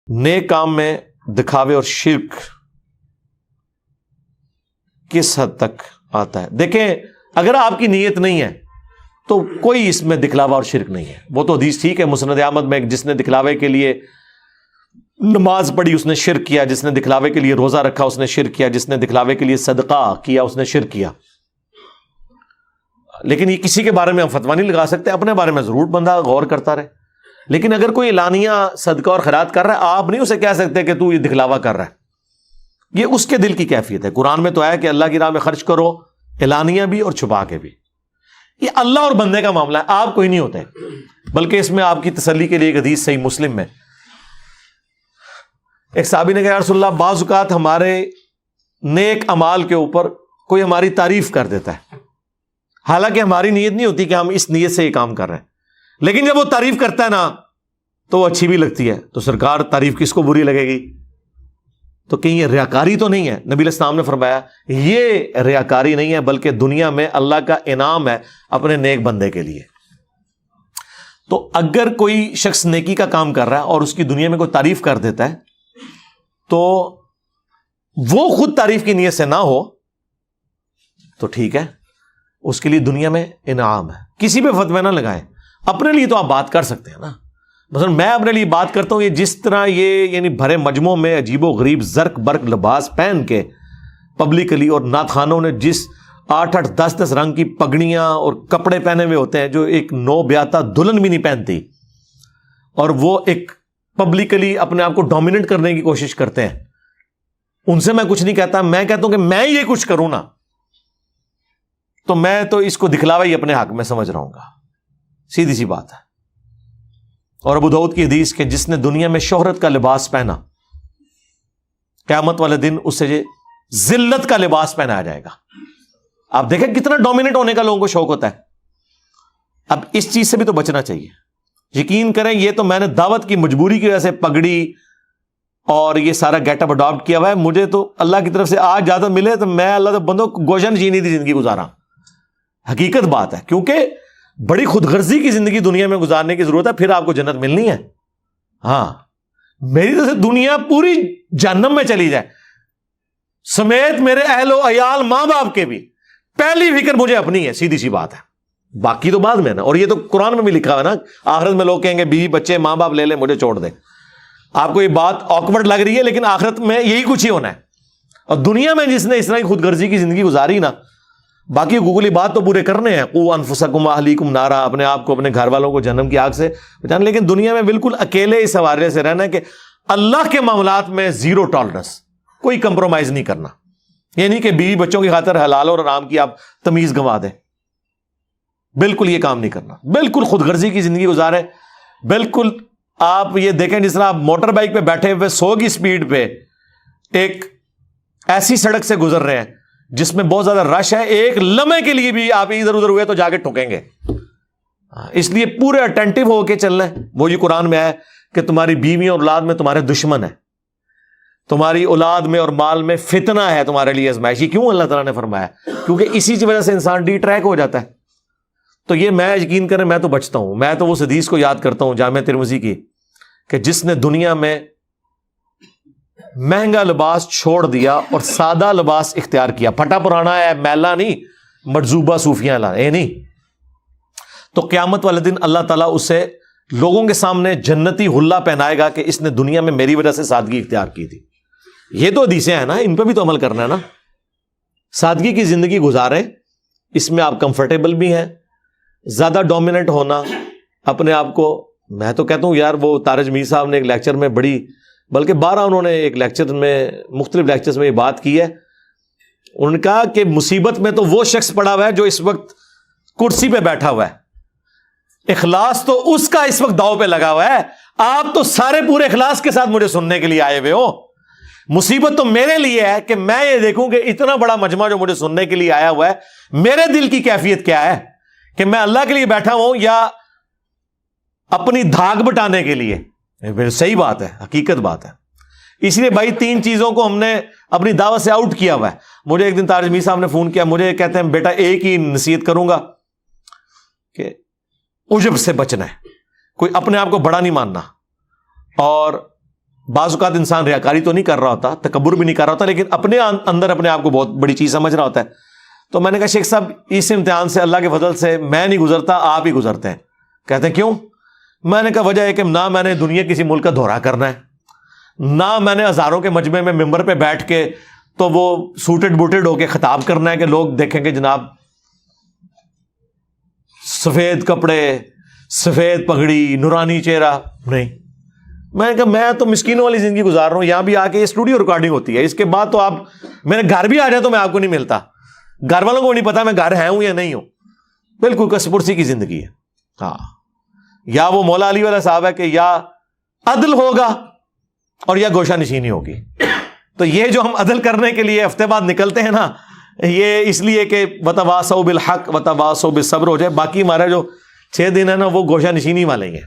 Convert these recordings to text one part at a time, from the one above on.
نیک کام میں دکھاوے اور شرک کس حد تک آتا ہے؟ دیکھیں، اگر آپ کی نیت نہیں ہے تو کوئی اس میں دکھلاوا اور شرک نہیں ہے. وہ تو حدیث ٹھیک ہے مسند احمد میں، جس نے دکھلاوے کے لیے نماز پڑھی اس نے شرک کیا، جس نے دکھلاوے کے لیے روزہ رکھا اس نے شرک کیا، جس نے دکھلاوے کے لیے صدقہ کیا اس نے شرک کیا. لیکن یہ کسی کے بارے میں ہم فتویٰ نہیں لگا سکتے، اپنے بارے میں ضرور بندہ غور کرتا رہے. لیکن اگر کوئی اعلانیہ صدقہ اور خیرات کر رہا ہے، آپ نہیں اسے کہہ سکتے کہ تو یہ دکھلاوا کر رہا ہے. یہ اس کے دل کی کیفیت ہے. قرآن میں تو ہے کہ اللہ کی راہ میں خرچ کرو، اعلانیہ بھی اور چھپا کے بھی. یہ اللہ اور بندے کا معاملہ ہے، آپ کوئی نہیں ہوتے. بلکہ اس میں آپ کی تسلی کے لیے ایک حدیث صحیح مسلم میں، ایک صحابی نے کہا یا رسول اللہ، بعض اوقات ہمارے نیک اعمال کے اوپر کوئی ہماری تعریف کر دیتا ہے، حالانکہ ہماری نیت نہیں ہوتی کہ ہم اس نیت سے یہ کام کر رہے ہیں، لیکن جب وہ تعریف کرتا ہے نا تو وہ اچھی بھی لگتی ہے. تو سرکار تعریف کس کو بری لگے گی؟ تو کہیں یہ ریاکاری تو نہیں ہے؟ نبی علیہ السلام نے فرمایا یہ ریاکاری نہیں ہے، بلکہ دنیا میں اللہ کا انعام ہے اپنے نیک بندے کے لیے. تو اگر کوئی شخص نیکی کا کام کر رہا ہے اور اس کی دنیا میں کوئی تعریف کر دیتا ہے تو وہ خود تعریف کی نیت سے نہ ہو تو ٹھیک ہے، اس کے لیے دنیا میں انعام ہے. کسی پہ فتوی نہ لگائیں. اپنے لیے تو آپ بات کر سکتے ہیں نا. مثلا میں اپنے لیے بات کرتا ہوں، یہ جس طرح یہ یعنی بھرے مجموعوں میں عجیب و غریب زرق برق لباس پہن کے پبلکلی، اور نعت خوانوں نے جس 8-8 10-10 رنگ کی پگڑیاں اور کپڑے پہنے ہوئے ہوتے ہیں جو ایک نو بیاتا دلہن بھی نہیں پہنتی، اور وہ ایک پبلکلی اپنے آپ کو ڈومیننٹ کرنے کی کوشش کرتے ہیں، ان سے میں کچھ نہیں کہتا. میں کہتا ہوں کہ میں یہ کچھ کروں نا تو میں تو اس کو دکھلاوا ہی اپنے حق میں سمجھ رہا ہوں گا. سیدھی سی بات ہے. اور ابو داؤد کی حدیث کہ جس نے دنیا میں شہرت کا لباس پہنا، قیامت والے دن اسے ذلت کا لباس پہنایا جائے گا. آپ دیکھیں کتنا ڈومیننٹ ہونے کا لوگوں کو شوق ہوتا ہے. اب اس چیز سے بھی تو بچنا چاہیے. یقین کریں یہ تو میں نے دعوت کی مجبوری کی وجہ سے پگڑی اور یہ سارا گیٹ اپ اڈاپٹ کیا ہوا ہے. مجھے تو اللہ کی طرف سے آج زیادہ ملے تو میں اللہ کے بندوں گوشن جینی تھی زندگی گزارا. حقیقت بات ہے، کیونکہ بڑی خود غرضی کی زندگی دنیا میں گزارنے کی ضرورت ہے، پھر آپ کو جنت ملنی ہے. ہاں، میری طرف سے دنیا پوری جہنم میں چلی جائے سمیت میرے اہل و عیال ماں باپ کے بھی، پہلی فکر مجھے اپنی ہے. سیدھی سی بات ہے، باقی تو بعد میں نا. اور یہ تو قرآن میں بھی لکھا ہے نا، آخرت میں لوگ کہیں گے بیوی بچے ماں باپ لے لے مجھے چھوڑ دے. آپ کو یہ بات آکورڈ لگ رہی ہے لیکن آخرت میں یہی کچھ ہی ہونا ہے. اور دنیا میں جس نے اس طرح کی خود غرضی کی زندگی گزاری نا، باقی حقوقی بات تو پورے کرنے ہیں، قوا انفسکم واہلیکم نارا، اپنے آپ کو اپنے گھر والوں کو جہنم کی آگ سے بچانا. لیکن دنیا میں بالکل اکیلے اس حوالے سے رہنا ہے کہ اللہ کے معاملات میں زیرو ٹالرنس، کوئی کمپرومائز نہیں کرنا. یہ نہیں کہ بیوی بچوں کی خاطر حلال اور حرام کی آپ تمیز گنوا دیں، بالکل یہ کام نہیں کرنا. بالکل خود غرضی کی زندگی گزارے. بالکل آپ یہ دیکھیں جس طرح آپ موٹر بائک پہ بیٹھے ہوئے 100 کی سپیڈ پہ ایک ایسی سڑک سے گزر رہے ہیں جس میں بہت زیادہ رش ہے، ایک لمحے کے لیے بھی آپ ادھر ادھر ہوئے تو جا کے ٹھکیں گے. اس لیے پورے اٹینٹو ہو کے چلنا ہے. وہ یہ قرآن میں ہے کہ تمہاری بیوی اور اولاد میں تمہارے دشمن ہے، تمہاری اولاد میں اور مال میں فتنہ ہے تمہارے لیے آزمائش. کیوں اللہ تعالیٰ نے فرمایا؟ کیونکہ اسی کی وجہ سے انسان ڈی ٹریک ہو جاتا ہے. تو یہ میں یقین کریں میں تو بچتا ہوں. میں تو اس حدیث کو یاد کرتا ہوں جامع ترمذی کی کہ جس نے دنیا میں مہنگا لباس چھوڑ دیا اور سادہ لباس اختیار کیا، پھٹا پرانا ہے، میلا نہیں، مجذوبہ صوفیاں لا یہ نہیں، تو قیامت والے دن اللہ تعالیٰ اسے لوگوں کے سامنے جنتی حلہ پہنائے گا کہ اس نے دنیا میں میری وجہ سے سادگی اختیار کی تھی. یہ تو حدیثیں ہیں نا، ان پہ بھی تو عمل کرنا ہے نا. سادگی کی زندگی گزاریں، اس میں آپ کمفرٹیبل بھی ہیں. زیادہ ڈومیننٹ ہونا اپنے آپ کو، میں تو کہتا ہوں یار وہ تارج میر صاحب نے ایک لیکچر میں بڑی، بلکہ 12 انہوں نے ایک لیکچر میں مختلف لیکچرز میں یہ بات کی ہے. انہوں نے کہا کہ مصیبت میں تو وہ شخص پڑا ہوا ہے جو اس وقت کرسی پہ بیٹھا ہوا ہے، اخلاص تو اس کا اس وقت داؤ پہ لگا ہوا ہے. آپ تو سارے پورے اخلاص کے ساتھ مجھے سننے کے لیے آئے ہوئے ہو. مصیبت تو میرے لیے ہے کہ میں یہ دیکھوں کہ اتنا بڑا مجمع جو مجھے سننے کے لیے آیا ہوا ہے، میرے دل کی کیفیت کیا ہے، کہ میں اللہ کے لیے بیٹھا ہوں یا اپنی دھاگ بٹانے کے لیے. صحیح بات ہے، حقیقت بات ہے. اس لیے بھائی 3 چیزوں کو ہم نے اپنی دعوت سے آؤٹ کیا ہوا ہے. مجھے ایک دن تارج میر صاحب نے فون کیا، مجھے کہتے ہیں بیٹا ایک ہی نصیحت کروں گا کہ عجب سے بچنا ہے، کوئی اپنے آپ کو بڑا نہیں ماننا، اور بعض اوقات انسان ریاکاری تو نہیں کر رہا ہوتا, تکبر بھی نہیں کر رہا ہوتا, لیکن اپنے اندر اپنے آپ کو بہت بڑی چیز سمجھ رہا ہوتا ہے. تو میں نے کہا شیخ صاحب اس امتحان سے اللہ کے فضل سے میں نہیں گزرتا, آپ ہی گزرتے ہیں. کہتے ہیں کیوں؟ میں نے کہا وجہ ہے کہ نہ میں نے دنیا کسی ملک کا دورہ کرنا ہے, نہ میں نے ہزاروں کے مجمع میں ممبر پہ بیٹھ کے تو وہ سوٹڈ بوٹڈ ہو کے خطاب کرنا ہے کہ لوگ دیکھیں گے جناب سفید کپڑے, سفید پگڑی, نورانی چہرہ. نہیں, میں نے کہا میں تو مسکینوں والی زندگی گزار رہا ہوں. یہاں بھی آ کے اسٹوڈیو ریکارڈنگ ہوتی ہے, اس کے بعد تو آپ میرے گھر بھی آ جائے تو میں آپ کو نہیں ملتا, گھر والوں کو نہیں پتا میں گھر ہے ہوں یا نہیں ہوں. بالکل کس پرسی کی زندگی ہے. ہاں, یا وہ مولا علی والا صاحب ہے کہ یا عدل ہوگا اور یا گوشہ نشینی ہوگی. تو یہ جو ہم عدل کرنے کے لیے ہفتے بعد نکلتے ہیں نا, یہ اس لیے کہ وتواصوا بالحق وتواصوا بالصبر ہو جائے. باقی ہمارا جو 6 دن ہے نا وہ گوشہ نشینی والے ہیں.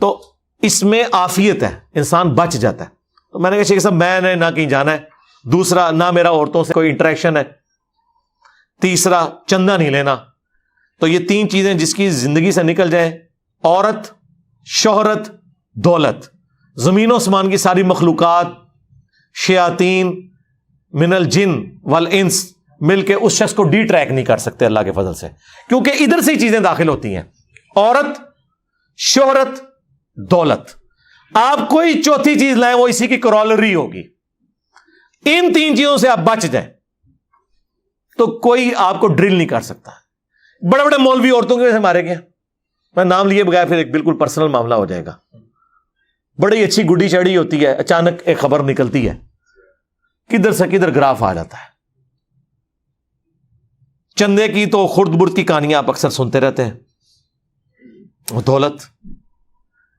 تو اس میں عافیت ہے, انسان بچ جاتا ہے. تو میں نے کہا شیخ صاحب میں نے نہ کہیں جانا ہے, دوسرا نہ میرا عورتوں سے کوئی انٹریکشن ہے, تیسرا چندہ نہیں لینا. تو یہ 3 چیزیں جس کی زندگی سے نکل جائیں, عورت, شہرت, دولت, زمین و آسمان کی ساری مخلوقات, شیاطین من الجن والانس مل کے اس شخص کو ڈی ٹریک نہیں کر سکتے اللہ کے فضل سے, کیونکہ ادھر سے ہی چیزیں داخل ہوتی ہیں, عورت, شہرت, دولت. آپ کوئی چوتھی چیز لائیں وہ اسی کی کرولری ہوگی. ان 3 چیزوں سے آپ بچ جائیں تو کوئی آپ کو ڈرل نہیں کر سکتا. بڑے بڑے مولوی عورتوں کی وجہ سے مارے گئے, میں نام لیے بغیر پھر ایک بالکل پرسنل معاملہ ہو جائے گا. بڑی اچھی گڈی چڑی ہوتی ہے, اچانک ایک خبر نکلتی ہے, کدھر سے کدھر گراف آ جاتا ہے. چندے کی تو خرد برد کی کہانیاں آپ اکثر سنتے رہتے ہیں. دولت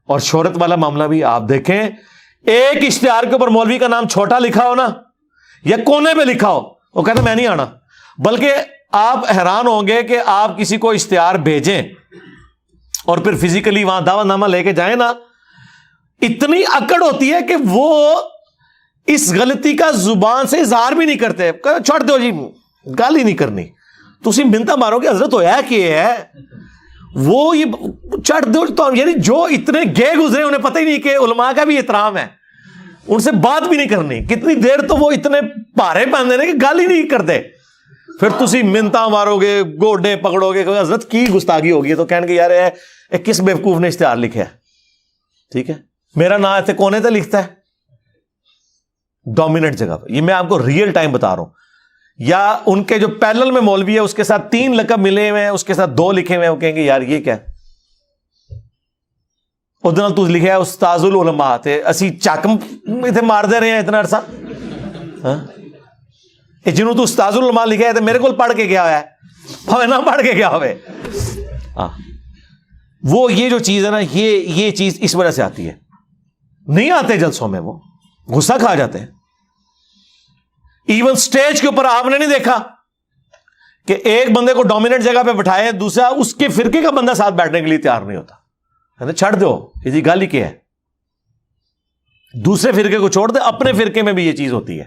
اور شہرت والا معاملہ بھی آپ دیکھیں, ایک اشتہار کے اوپر مولوی کا نام چھوٹا لکھا ہو نا, یا کونے پہ لکھا ہو, وہ کہتا میں نہیں آنا. بلکہ آپ حیران ہوں گے کہ آپ کسی کو اشتہار بھیجیں اور پھر فزیکلی وہاں دعوت نامہ لے کے جائیں نا, اتنی اکڑ ہوتی ہے کہ وہ اس غلطی کا زبان سے اظہار بھی نہیں کرتے. چھوڑ دو جی, گال ہی نہیں کرنی, تسی منتا مارو کہ حضرت ہویا کہ ہے وہ یہ چڑھ دو. تو یعنی جو اتنے گے گزرے انہیں پتہ ہی نہیں کہ علماء کا بھی احترام ہے, ان سے بات بھی نہیں کرنی. کتنی دیر تو وہ اتنے پارے باندھے نے کہ گال ہی نہیں کرتے. پھر تسی منتا مارو گے, گوڈے پکڑو گے, حضرت کی گستاخی ہوگی. تو کہنے کہ یار کس بیوقوف نے اشتہار لکھا ہے. ٹھیک ہے, میرا نام ایسے کونے سے لکھتا ہے ڈومیننٹ جگہ پہ. یہ میں آپ کو ریئل ٹائم بتا رہا ہوں. یا ان کے جو پیرلل میں مولوی ہے اس کے ساتھ 3 لقب ملے ہوئے ہیں, اس کے ساتھ 2 لکھے ہوئے ہیں, وہ کہیں گے یار یہ کیا ہے. ادھر تو لکھا ہے استاذ العلماء تھے, اسی چک اتنے مار دے رہے ہیں اتنا عرصہ. جنہوں تو استاذ العلماء لکھا ہے تو میرے کو پڑھ کے گیا ہوا ہے, نہ پڑھ کے گیا ہوئے. وہ یہ جو چیز ہے نا, یہ چیز اس وجہ سے آتی ہے. نہیں آتے جلسوں میں, وہ غصہ کھا جاتے ہیں. ایون سٹیج کے اوپر آپ نے نہیں دیکھا کہ ایک بندے کو ڈومیننٹ جگہ پہ بٹھائے, دوسرا اس کے فرقے کا بندہ ساتھ بیٹھنے کے لیے تیار نہیں ہوتا. چھڑ دو, یہ گال ہی کیا ہے. دوسرے فرقے کو چھوڑ دے, اپنے فرقے میں بھی یہ چیز ہوتی ہے.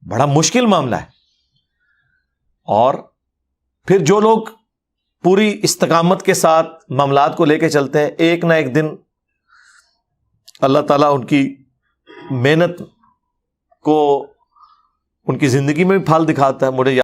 بڑا مشکل معاملہ ہے. اور پھر جو لوگ پوری استقامت کے ساتھ معاملات کو لے کے چلتے ہیں, ایک نہ ایک دن اللہ تعالیٰ ان کی محنت کو ان کی زندگی میں بھی پھل دکھاتا ہے. مجھے